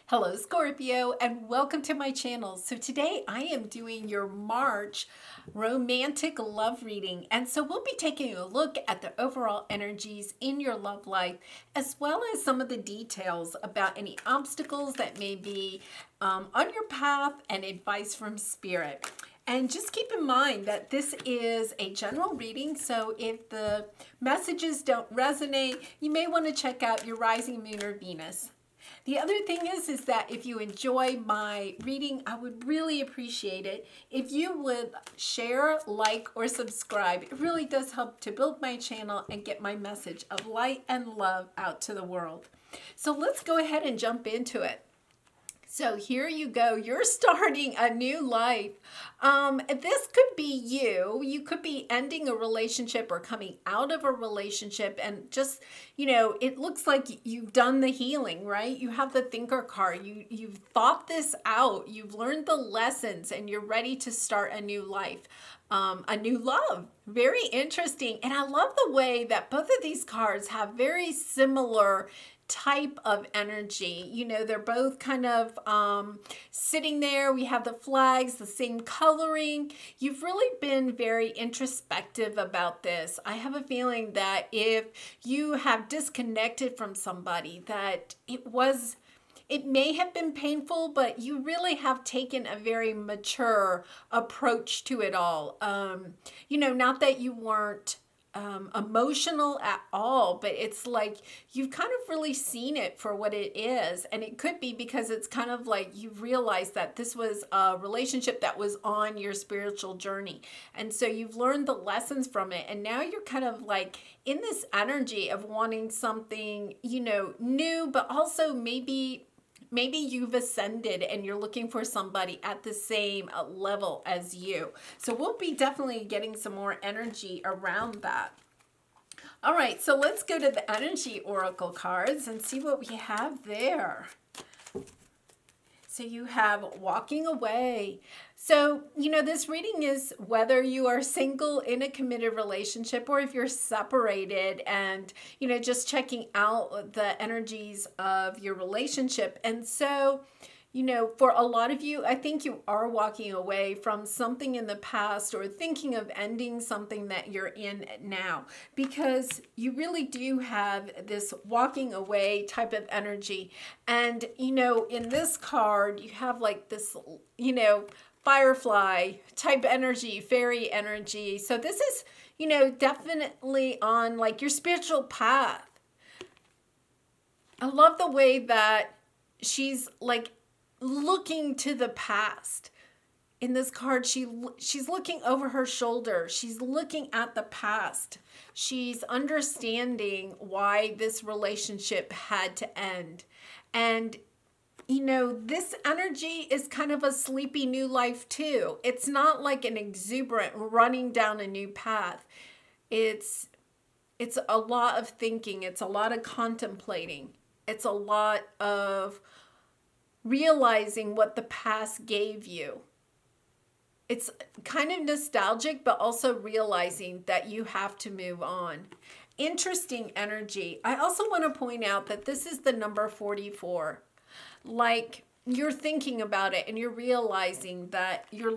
Hello Scorpio and welcome to my channel. So today I am doing your March romantic love reading, and so we'll be taking a look at the overall energies in your love life as well as some of the details about any obstacles that may be on your path and advice from spirit. And just keep in mind that this is a general reading, so if the messages don't resonate, you may want to check out your rising moon or Venus. The other thing is that if you enjoy my reading, I would really appreciate it if you would share, like, or subscribe. It really does help to build my channel and get my message of light and love out to the world. So let's go ahead and jump into it. So here you go. You're starting a new life. This could be you. You could be ending a relationship or coming out of a relationship, and just, it looks like you've done the healing, right? You have the thinker card. You've thought this out. You've learned the lessons, and you're ready to start a new life. A new love. Very interesting. And I love the way that both of these cards have very similar type of energy. They're both kind of sitting there. We have the flags, the same coloring. You've really been very introspective about this. I have a feeling that if you have disconnected from somebody, that it may have been painful, but you really have taken a very mature approach to it all. Not that you weren't emotional at all, but it's like you've kind of really seen it for what it is. And it could be because it's kind of like you've realized that this was a relationship that was on your spiritual journey. And so you've learned the lessons from it. And now you're kind of like in this energy of wanting something, new, but also maybe you've ascended and you're looking for somebody at the same level as you. So we'll be definitely getting some more energy around that. All right, so let's go to the energy oracle cards and see what we have there. So you have walking away. So, this reading is whether you are single in a committed relationship or if you're separated and, just checking out the energies of your relationship. And so, for a lot of you, I think you are walking away from something in the past or thinking of ending something that you're in now, because you really do have this walking away type of energy. And, in this card, you have like this, firefly type energy, fairy energy. So this is, definitely on like your spiritual path. I love the way that she's like looking to the past. In this card, she's looking over her shoulder. She's looking at the past. She's understanding why this relationship had to end. And this energy is kind of a sleepy new life too. It's not like an exuberant running down a new path. It's a lot of thinking. It's a lot of contemplating. It's a lot of realizing what the past gave you. It's kind of nostalgic, but also realizing that you have to move on. Interesting energy. I also want to point out that this is the number 44. Like, you're thinking about it and you're realizing that in your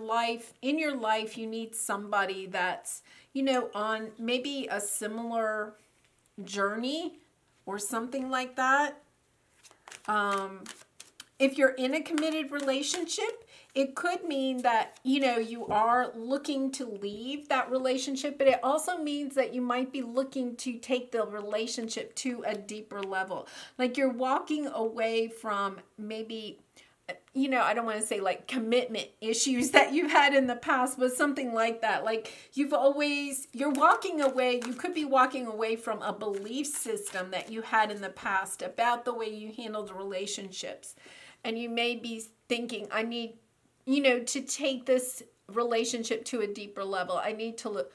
life, you need somebody that's, on maybe a similar journey or something like that. If you're in a committed relationship, it could mean that, you are looking to leave that relationship, but it also means that you might be looking to take the relationship to a deeper level. Like you're walking away from maybe, I don't want to say like commitment issues that you've had in the past, but something like that. Like you're walking away, you could be walking away from a belief system that you had in the past about the way you handled relationships. And you may be thinking, I need, to take this relationship to a deeper level. I need to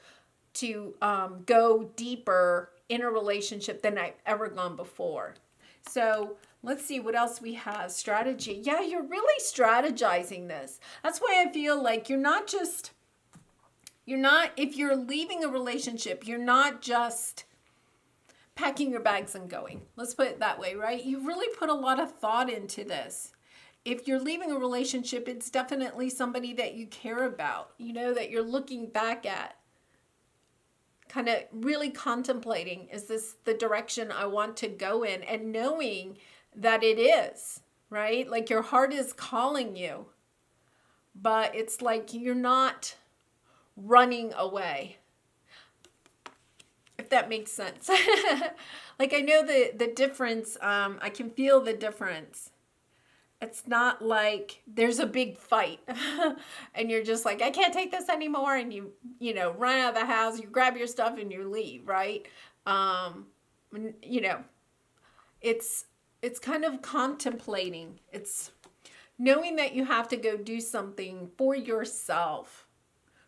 go deeper in a relationship than I've ever gone before. So let's see what else we have. Strategy. Yeah, you're really strategizing this. That's why I feel like if you're leaving a relationship, you're not just packing your bags and going. Let's put it that way, right? You really put a lot of thought into this. if you're leaving a relationship, it's definitely somebody that you care about, you know, that you're looking back at, kind of really contemplating, is this the direction I want to go in? And knowing that it is, right? Like your heart is calling you, but it's like you're not running away, if that makes sense. Like I know the difference, I can feel the difference. It's not like there's a big fight and you're just like, I can't take this anymore. And you know, run out of the house, you grab your stuff and you leave, right? You know, it's kind of contemplating. It's knowing that you have to go do something for yourself,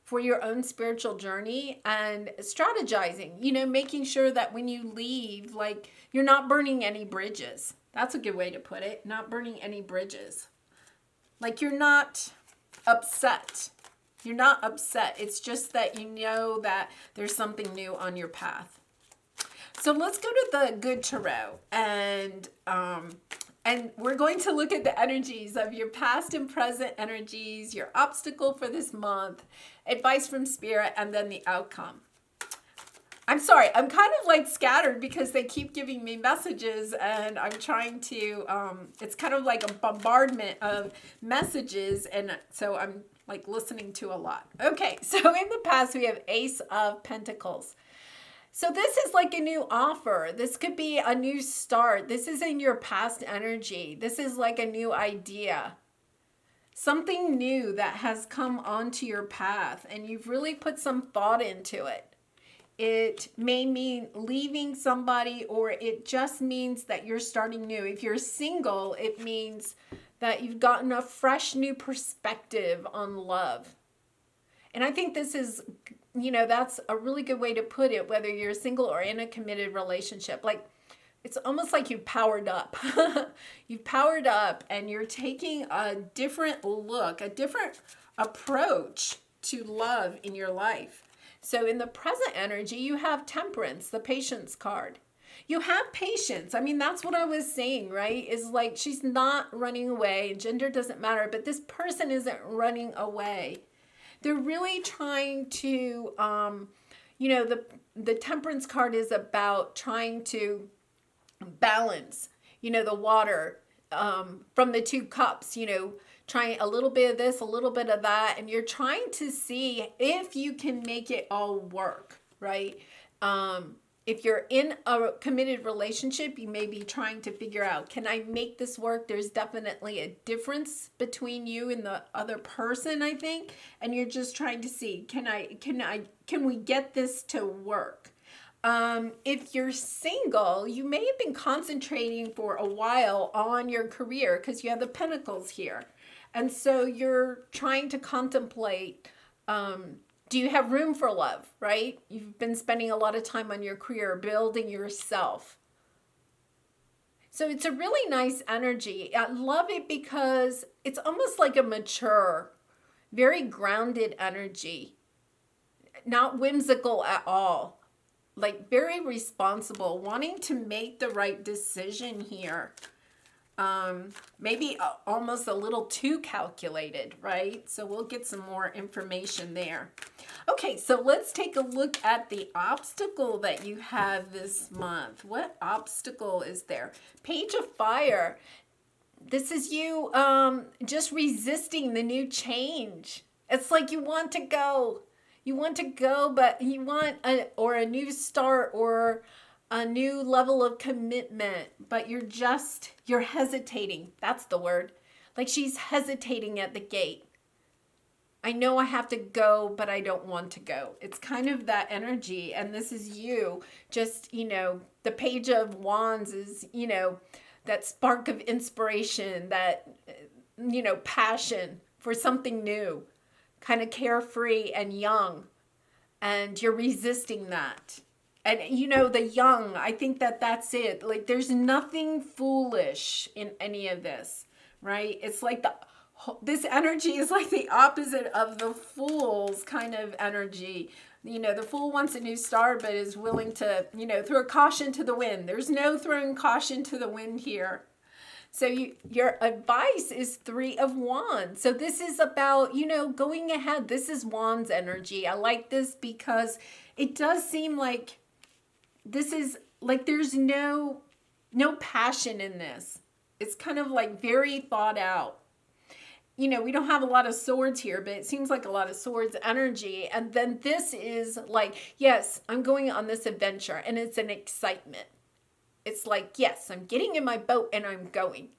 for your own spiritual journey, and strategizing, you know, making sure that when you leave, like you're not burning any bridges. That's a good way to put it. Not burning any bridges. Like you're not upset. You're not upset. It's just that you know that there's something new on your path. So let's go to the Good Tarot, and we're going to look at the energies of your past and present energies, your obstacle for this month, advice from Spirit, and then the outcome. I'm sorry, I'm kind of like scattered because they keep giving me messages and I'm trying to, it's kind of like a bombardment of messages, and so I'm like listening to a lot. Okay, so in the past we have Ace of Pentacles. So this is like a new offer. This could be a new start. This is in your past energy. This is like a new idea. Something new that has come onto your path and you've really put some thought into it. It may mean leaving somebody, or it just means that you're starting new. If you're single, it means that you've gotten a fresh new perspective on love. And I think this is, you know, that's a really good way to put it, whether you're single or in a committed relationship. Like, it's almost like you've powered up. You've powered up and you're taking a different look, a different approach to love in your life. So in the present energy, you have Temperance, the Patience card. You have patience. I mean, that's what I was saying, right? Is like she's not running away. Gender doesn't matter, but this person isn't running away. They're really trying to, you know, the Temperance card is about trying to balance, you know, the water from the two cups, you know, trying a little bit of this, a little bit of that, and you're trying to see if you can make it all work, right? If you're in a committed relationship, you may be trying to figure out, can I make this work? There's definitely a difference between you and the other person, I think, and you're just trying to see, can we get this to work? If you're single, you may have been concentrating for a while on your career because you have the Pentacles here. And so you're trying to contemplate, do you have room for love, right? You've been spending a lot of time on your career, building yourself. So it's a really nice energy. I love it because it's almost like a mature, very grounded energy. Not whimsical at all. Like very responsible, wanting to make the right decision here. Maybe almost a little too calculated, right? So we'll get some more information there. Okay, so let's take a look at the obstacle that you have this month. What obstacle is there? Page of Fire. This is you just resisting the new change. It's like you want to go. You want to go, but you want a new start or a new level of commitment, but you're hesitating. That's the word. Like she's hesitating at the gate. I know I have to go, but I don't want to go. It's kind of that energy. And this is you just, you know, the Page of Wands is, you know, that spark of inspiration, that, you know, passion for something new, kind of carefree and young. And you're resisting that. And, you know, the young, I think that's it. Like, there's nothing foolish in any of this, right? It's like this energy is like the opposite of the fool's kind of energy. You know, the fool wants a new start, but is willing to, you know, throw caution to the wind. There's no throwing caution to the wind here. So your advice is Three of Wands. So this is about, going ahead. This is Wands energy. I like this because it does seem like this is like there's no passion in this. It's kind of like very thought out. We don't have a lot of swords here, but it seems like a lot of swords energy. And then this is like, yes, I'm going on this adventure, and it's an excitement. It's like, yes, I'm getting in my boat and I'm going.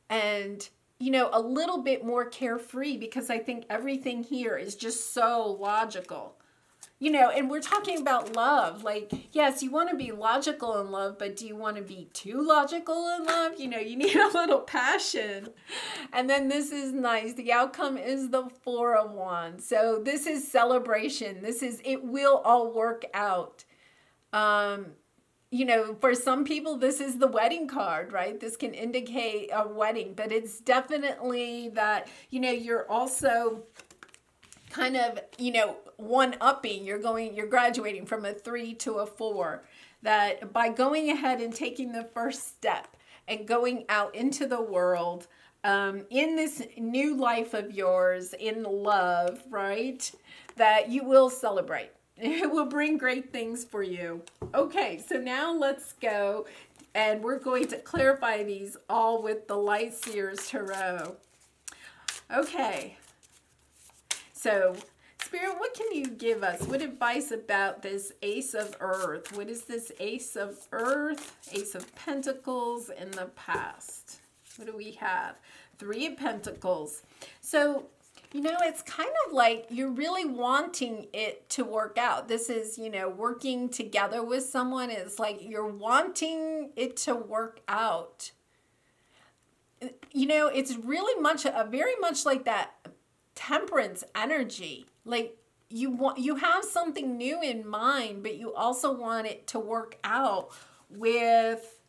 And, a little bit more carefree, because I think everything here is just so logical. And we're talking about love. Like, yes, you want to be logical in love, but do you want to be too logical in love? You need a little passion. And then this is nice. The outcome is the Four of Wands. So this is celebration. It will all work out. For some people, this is the wedding card, right? This can indicate a wedding, but it's definitely that, you're also kind of, one-upping. You're graduating from a 3 to a 4. That by going ahead and taking the first step and going out into the world, in this new life of yours, in love, right? That you will celebrate. It will bring great things for you. Okay, so now let's go, and we're going to clarify these all with the Light Seers Tarot. Okay, so Spirit, what can you give us? What advice about this Ace of Earth? What is this Ace of Earth, Ace of Pentacles in the past? What do we have? Three of Pentacles. So, it's kind of like you're really wanting it to work out. This is, working together with someone. It's like you're wanting it to work out. It's really very much like that Temperance energy. Like you have something new in mind, but you also want it to work out with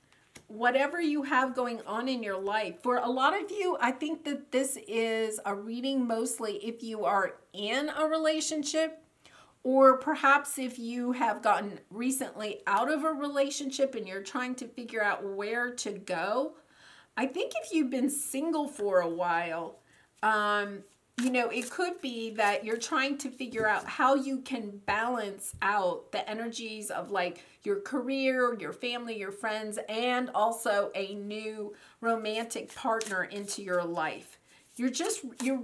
whatever you have going on in your life. For a lot of you, I think that this is a reading mostly if you are in a relationship, or perhaps if you have gotten recently out of a relationship and you're trying to figure out where to go. I think if you've been single for a while, it could be that you're trying to figure out how you can balance out the energies of like your career, your family, your friends, and also a new romantic partner into your life. You're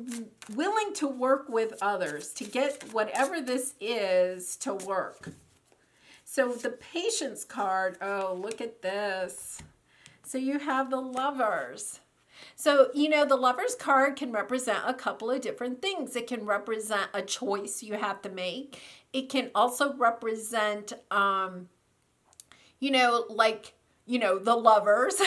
willing to work with others to get whatever this is to work. So the Patience card, oh, look at this. So you have the Lovers. So, the Lovers card can represent a couple of different things. It can represent a choice you have to make. It can also represent, the lovers,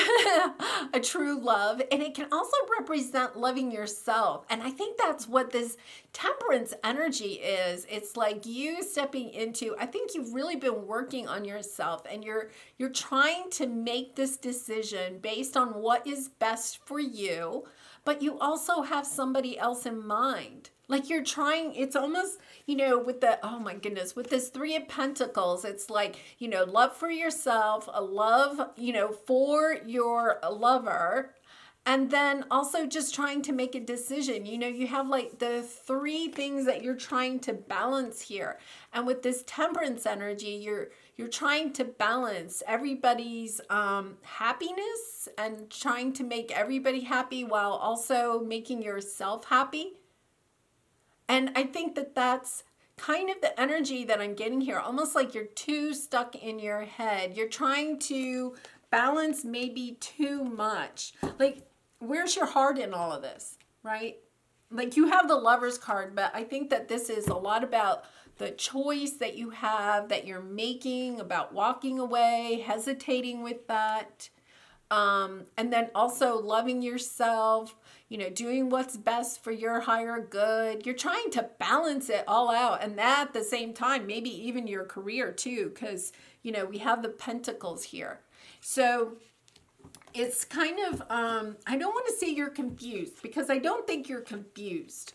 a true love. And it can also represent loving yourself. And I think that's what this Temperance energy is. It's like you stepping into, I think you've really been working on yourself, and you're trying to make this decision based on what is best for you, but you also have somebody else in mind. Like you're trying, it's almost, with the, oh my goodness, with this Three of Pentacles, it's like, love for yourself, a love, for your lover, and then also just trying to make a decision. You have like the three things that you're trying to balance here. And with this Temperance energy, you're trying to balance everybody's happiness and trying to make everybody happy while also making yourself happy. And I think that that's kind of the energy that I'm getting here. Almost like you're too stuck in your head. You're trying to balance maybe too much. Like, where's your heart in all of this, right? Like you have the Lovers card, but I think that this is a lot about the choice that you have, that you're making, about walking away, hesitating with that. And then also loving yourself, doing what's best for your higher good. You're trying to balance it all out. And that at the same time, maybe even your career too, because, we have the Pentacles here. So it's kind of, I don't want to say you're confused, because I don't think you're confused.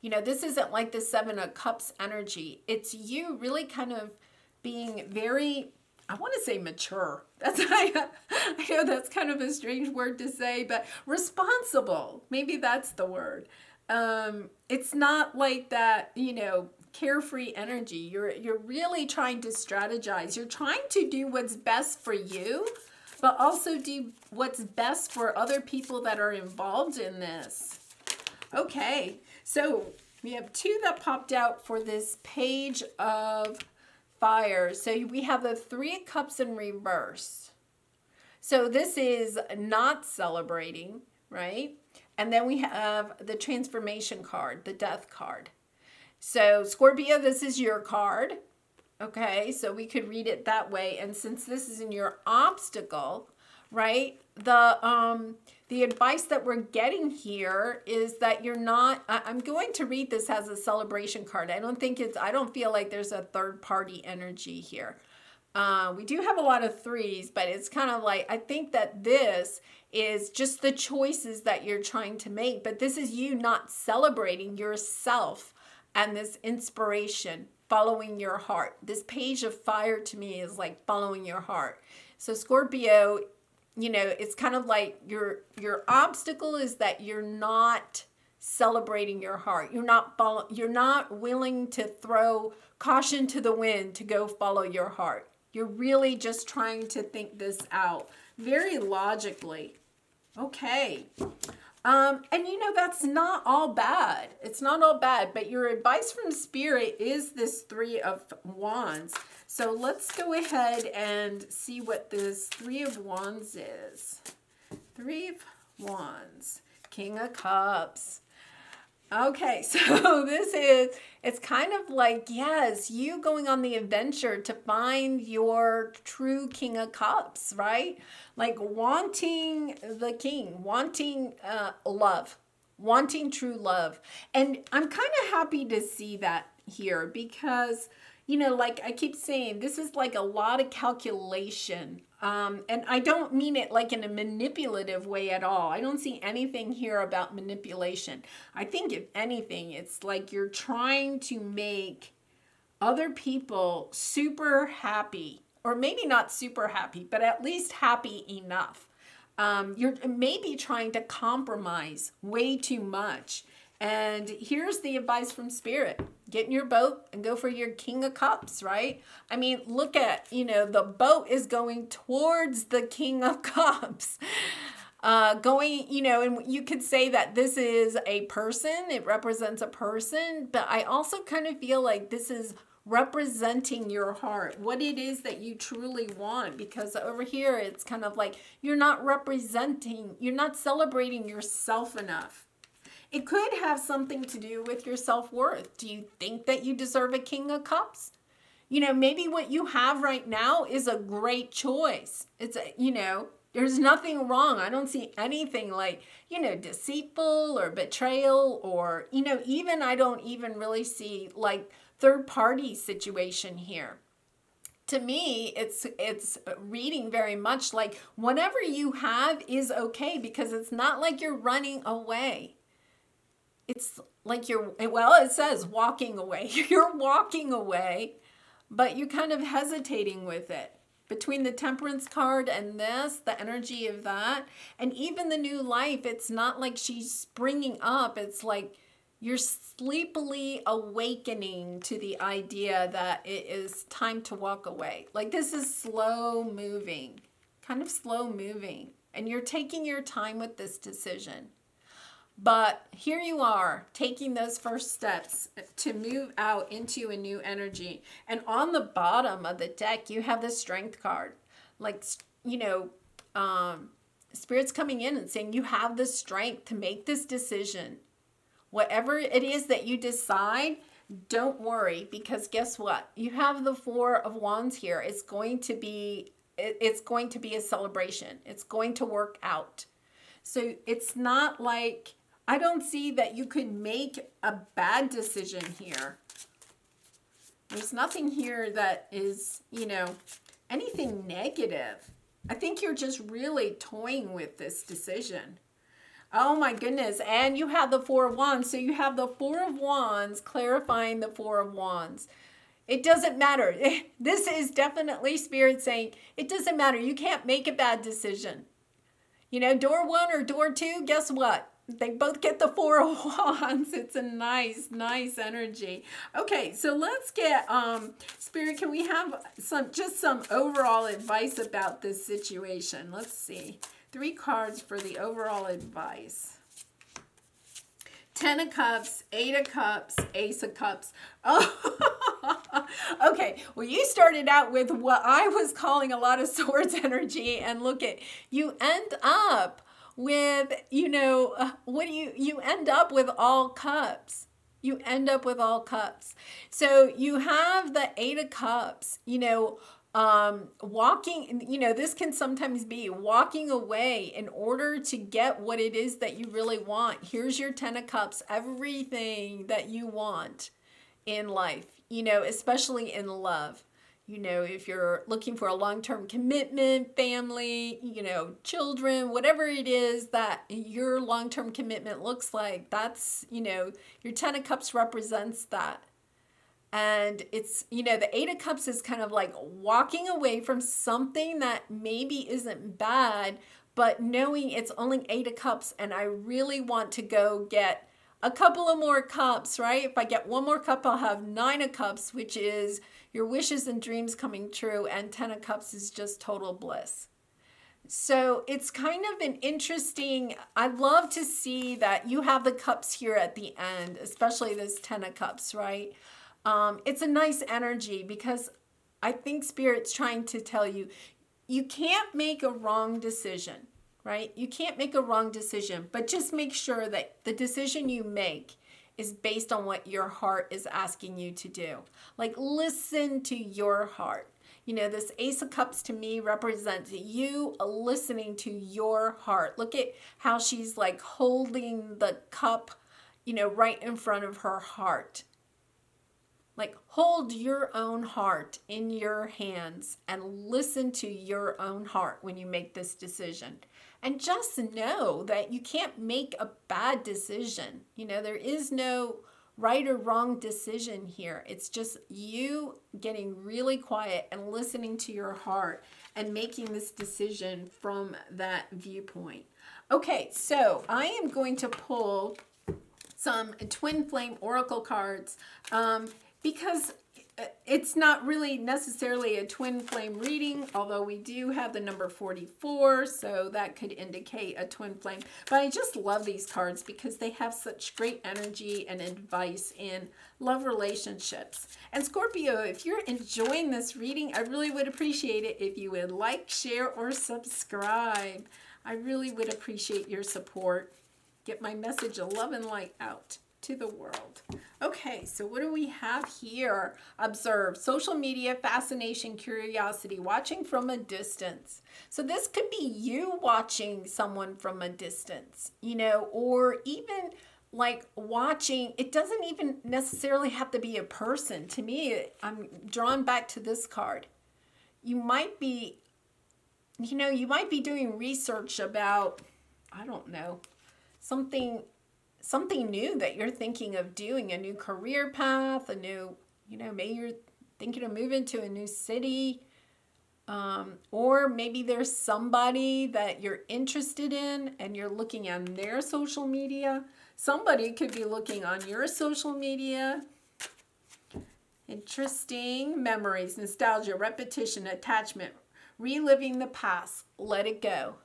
This isn't like the Seven of Cups energy. It's you really kind of being very I want to say mature. I know that's kind of a strange word to say, but responsible. Maybe that's the word. It's not like that, carefree energy. You're really trying to strategize. You're trying to do what's best for you, but also do what's best for other people that are involved in this. Okay, so we have two that popped out for this page of fire. So we have the Three of Cups in reverse. So this is not celebrating, right? And then we have the transformation card, the death card. So Scorpio, this is your card. Okay, so we could read it that way. And since this is in your obstacle, right? The advice that we're getting here is that you're not, I'm going to read this as a celebration card. I don't feel like there's a third party energy here. We do have a lot of threes, but it's kind of like, I think that this is just the choices that you're trying to make, but this is you not celebrating yourself and this inspiration, following your heart. This page of fire to me is like following your heart. So Scorpio, it's kind of like your obstacle is that you're not celebrating your heart. You're not willing to throw caution to the wind to go follow your heart. You're really just trying to think this out very logically. Okay. And that's not all bad. It's not all bad, but your advice from Spirit is this Three of Wands. So let's go ahead and see what this Three of Wands is. Three of Wands, King of Cups. Okay, so it's kind of like, yes, you going on the adventure to find your true King of Cups, right? Like wanting the king, wanting love, wanting true love. And I'm kind of happy to see that here because, like I keep saying, this is like a lot of calculation. And I don't mean it like in a manipulative way at all. I don't see anything here about manipulation. I think if anything, it's like you're trying to make other people super happy, or maybe not super happy, but at least happy enough. You're maybe trying to compromise way too much. And here's the advice from Spirit. Get in your boat and go for your King of Cups, right? I mean, look at, the boat is going towards the King of Cups. And you could say that this is a person. It represents a person. But I also kind of feel like this is representing your heart, what it is that you truly want. Because over here, it's kind of like you're not celebrating yourself enough. It could have something to do with your self-worth. Do you think that you deserve a King of Cups? Maybe what you have right now is a great choice. It's, there's nothing wrong. I don't see anything like, deceitful or betrayal or, I don't even really see like third party situation here. To me, it's reading very much like whatever you have is okay because it's not like you're running away. It's like it says walking away. You're walking away, but you're kind of hesitating with it. Between the Temperance card and this, the energy of that, and even the new life, it's not like she's springing up. It's like you're sleepily awakening to the idea that it is time to walk away. Like this is slow moving, kind of slow moving, and you're taking your time with this decision. But here you are taking those first steps to move out into a new energy. And on the bottom of the deck, you have the Strength card. Like, Spirit's coming in and saying you have the strength to make this decision. Whatever it is that you decide, don't worry, because guess what? You have the Four of Wands here. It's going to be a celebration. It's going to work out. So it's not like, I don't see that you could make a bad decision here. There's nothing here that is, anything negative. I think you're just really toying with this decision. Oh my goodness. And you have the Four of Wands. So you have the Four of Wands clarifying the Four of Wands. It doesn't matter. This is definitely Spirit saying it doesn't matter. You can't make a bad decision. You know, door 1 or door 2, guess what? They both get the 4 of Wands. It's a nice, nice energy. Okay, so let's get, Spirit, can we have some overall advice about this situation? Let's see. 3 cards for the overall advice. 10 of Cups, 8 of Cups, Ace of Cups. Oh, okay. Well, you started out with what I was calling a lot of swords energy, and look at, you end up with, you know, you end up with all cups. You end up with all cups. So you have the 8 of Cups, you know, walking, you know, this can sometimes be walking away in order to get what it is that you really want. Here's your 10 of Cups, everything that you want in life, you know, especially in love. You know, if you're looking for a long-term commitment, family, you know, children, whatever it is that your long-term commitment looks like, that's, you know, your 10 of Cups represents that. And it's, you know, the 8 of Cups is kind of like walking away from something that maybe isn't bad, but knowing it's only 8 of Cups and I really want to go get a couple of more cups, right? If I get one more cup, I'll have 9 of Cups, which is your wishes and dreams coming true, and 10 of Cups is just total bliss. So it's kind of an interesting, I love to see that you have the cups here at the end, especially this 10 of Cups, right? It's a nice energy because I think Spirit's trying to tell you, you can't make a wrong decision, right? You can't make a wrong decision, but just make sure that the decision you make is based on what your heart is asking you to do. Like, listen to your heart. You know, this Ace of Cups to me represents you listening to your heart. Look at how she's like holding the cup, you know, right in front of her heart. Like, hold your own heart in your hands and listen to your own heart when you make this decision. And just know that you can't make a bad decision. You know, there is no right or wrong decision here. It's just you getting really quiet and listening to your heart and making this decision from that viewpoint. Okay, so I am going to pull some twin flame oracle cards because it's not really necessarily a twin flame reading, although we do have the number 44, so that could indicate a twin flame. But I just love these cards because they have such great energy and advice in love relationships. And Scorpio, if you're enjoying this reading, I really would appreciate it if you would like, share, or subscribe. I really would appreciate your support. Get my message of love and light out to the world. Okay, so what do we have here? Observe, social media, fascination, curiosity, watching from a distance. So this could be you watching someone from a distance, you know, or even like watching, it doesn't even necessarily have to be a person. To me, I'm drawn back to this card. You might be, you know, you might be doing research about, I don't know, something new that you're thinking of doing, a new career path, a new, you know, maybe you're thinking of moving to a new city, or maybe there's somebody that you're interested in and you're looking on their social media. Somebody could be looking on your social media. Interesting. Memories, nostalgia, repetition, attachment, reliving the past, let it go.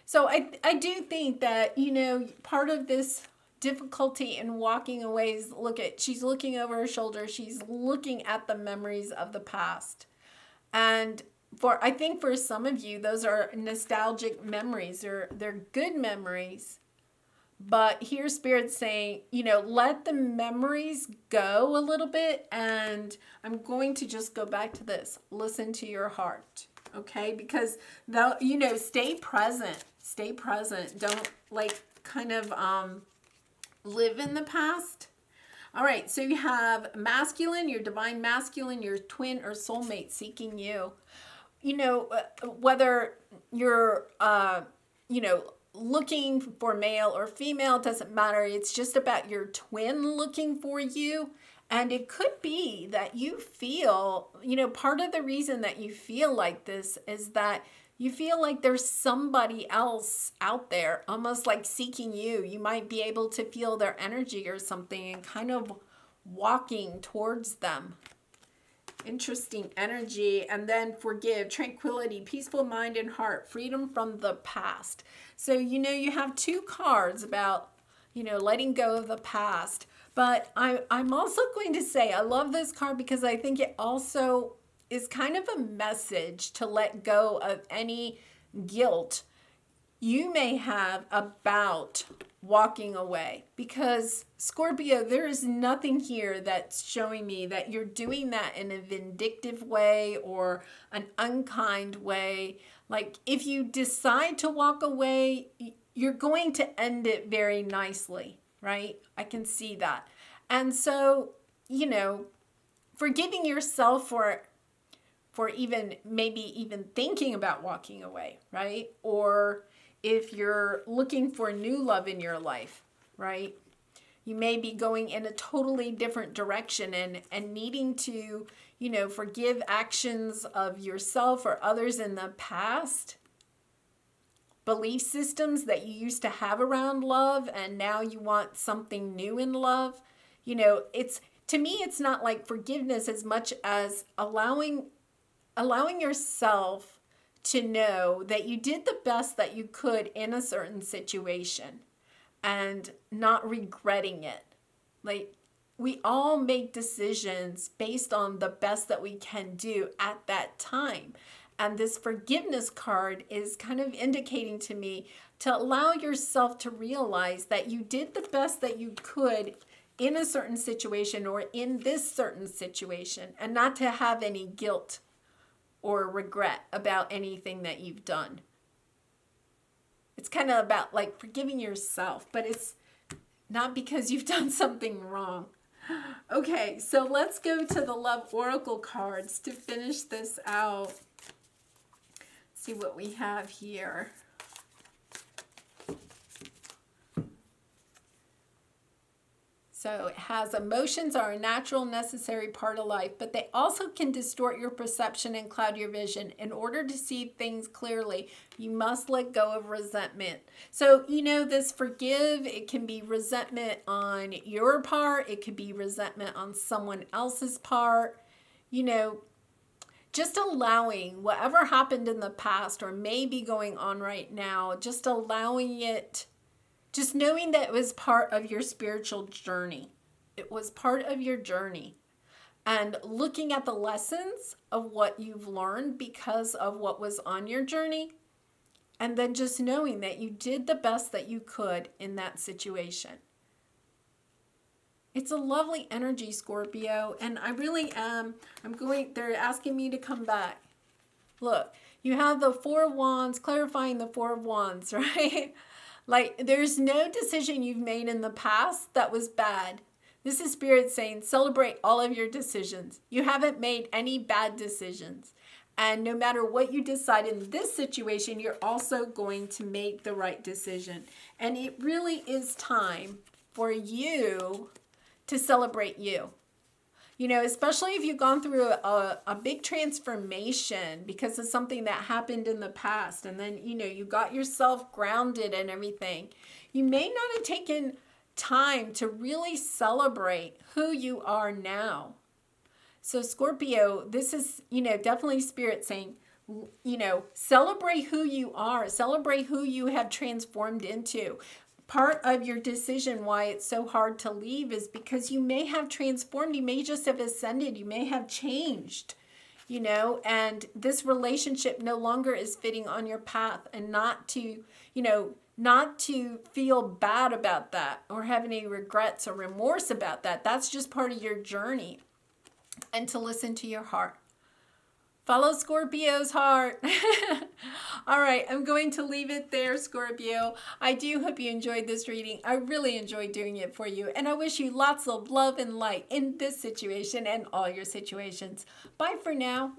So I do think that, you know, part of this difficulty in walking away is, she's looking over her shoulder. She's looking at the memories of the past. And I think for some of you, those are nostalgic memories. They're good memories. But here Spirit's saying, you know, let the memories go a little bit. And I'm going to just go back to this. Listen to your heart. Okay? Because, you know, stay present. Stay present. Don't like kind of live in the past. All right, so you have masculine, your divine masculine, your twin or soulmate seeking you. You know, whether you're, you know, looking for male or female, doesn't matter. It's just about your twin looking for you. And it could be that you feel, part of the reason that you feel like this is that you feel like there's somebody else out there, almost like seeking you. You might be able to feel their energy or something and kind of walking towards them. Interesting energy. And then forgive, tranquility, peaceful mind and heart, freedom from the past. So, you have two cards about, letting go of the past. But I'm also going to say, I love this card because I think it also is kind of a message to let go of any guilt you may have about walking away. Because Scorpio, there is nothing here that's showing me that you're doing that in a vindictive way or an unkind way. Like if you decide to walk away, you're going to end it very nicely, right? I can see that. And so, forgiving yourself for maybe even thinking about walking away, right? Or if you're looking for new love in your life, right? You may be going in a totally different direction and needing to, forgive actions of yourself or others in the past, belief systems that you used to have around love, and now you want something new in love. To me, it's not like forgiveness as much as allowing yourself to know that you did the best that you could in a certain situation and not regretting it. Like, we all make decisions based on the best that we can do at that time. And this forgiveness card is kind of indicating to me to allow yourself to realize that you did the best that you could in a certain situation or in this certain situation, and not to have any guilt or regret about anything that you've done. It's kind of about like forgiving yourself, but it's not because you've done something wrong. Okay, so let's go to the Love Oracle cards to finish this out. See what we have here. So it has emotions are a natural, necessary part of life, but they also can distort your perception and cloud your vision. In order to see things clearly, you must let go of resentment. So, this forgive, it can be resentment on your part. It could be resentment on someone else's part. Just allowing whatever happened in the past or may be going on right now, just allowing it. Just knowing that it was part of your spiritual journey. It was part of your journey. And looking at the lessons of what you've learned because of what was on your journey. And then just knowing that you did the best that you could in that situation. It's a lovely energy, Scorpio. And I really am. They're asking me to come back. Look, you have the Four of Wands, clarifying the Four of Wands, right? Like, there's no decision you've made in the past that was bad. This is Spirit saying, celebrate all of your decisions. You haven't made any bad decisions. And no matter what you decide in this situation, you're also going to make the right decision. And it really is time for you to celebrate you. Especially if you've gone through a big transformation because of something that happened in the past. And then, you got yourself grounded and everything. You may not have taken time to really celebrate who you are now. So Scorpio, this is, definitely Spirit saying, celebrate who you are. Celebrate who you have transformed into. Part of your decision why it's so hard to leave is because you may have transformed. You may just have ascended. You may have changed, and this relationship no longer is fitting on your path, and not to feel bad about that or have any regrets or remorse about that. That's just part of your journey, and to listen to your heart. Follow Scorpio's heart. All right, I'm going to leave it there, Scorpio. I do hope you enjoyed this reading. I really enjoyed doing it for you. And I wish you lots of love and light in this situation and all your situations. Bye for now.